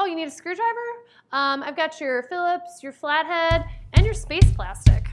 Oh, you need a screwdriver? I've got your Phillips, your flathead, and your space plastic.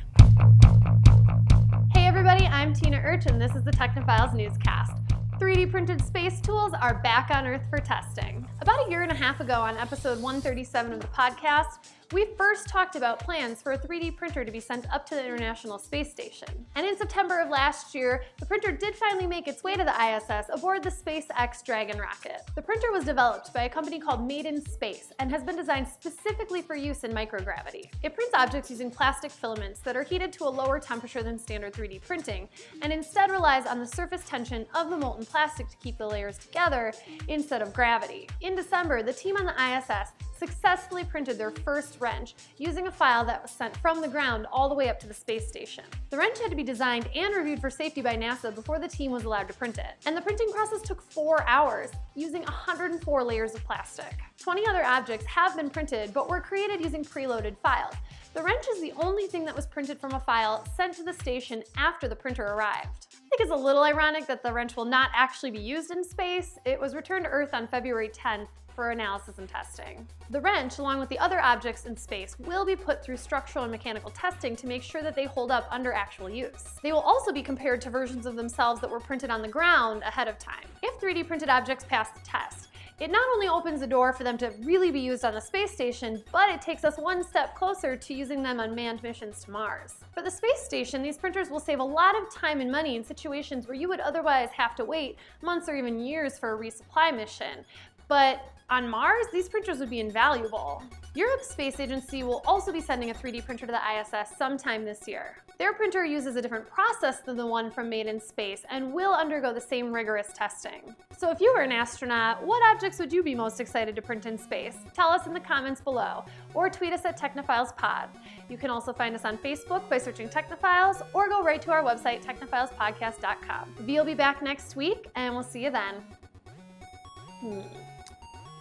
Hey everybody, I'm Tina Urch and this is the Technophiles newscast. 3D printed space tools are back on Earth for testing. About a year and a half ago on episode 137 of the podcast, we first talked about plans for a 3D printer to be sent up to the International Space Station. And in September of last year, the printer did finally make its way to the ISS aboard the SpaceX Dragon rocket. The printer was developed by a company called Made in Space and has been designed specifically for use in microgravity. It prints objects using plastic filaments that are heated to a lower temperature than standard 3D printing, and instead relies on the surface tension of the molten plastic to keep the layers together instead of gravity. In December, the team on the ISS successfully printed their first wrench using a file that was sent from the ground all the way up to the space station. The wrench had to be designed and reviewed for safety by NASA before the team was allowed to print it. And the printing process took 4 hours, using 104 layers of plastic. 20 other objects have been printed, but were created using preloaded files. The wrench is the only thing that was printed from a file sent to the station after the printer arrived. I think it's a little ironic that the wrench will not actually be used in space. It was returned to Earth on February 10th for analysis and testing. The wrench, along with the other objects in space, will be put through structural and mechanical testing to make sure that they hold up under actual use. They will also be compared to versions of themselves that were printed on the ground ahead of time. If 3D printed objects pass the test, it not only opens the door for them to really be used on the space station, but it takes us one step closer to using them on manned missions to Mars. For the space station, these printers will save a lot of time and money in situations where you would otherwise have to wait months or even years for a resupply mission. But on Mars, these printers would be invaluable. Europe's space agency will also be sending a 3D printer to the ISS sometime this year. Their printer uses a different process than the one from Made in Space and will undergo the same rigorous testing. So if you were an astronaut, what objects would you be most excited to print in space? Tell us in the comments below, or tweet us at TechnopilesPod. You can also find us on Facebook by searching Technophiles, or go right to our website, technophilespodcast.com. We'll be back next week, and we'll see you then.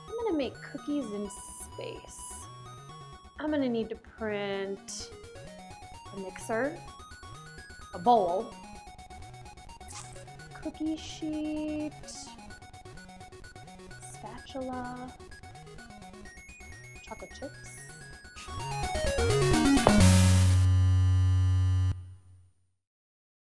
I'm gonna make cookies in space. I'm gonna need to print a mixer, a bowl, cookie sheet, spatula, chocolate chips.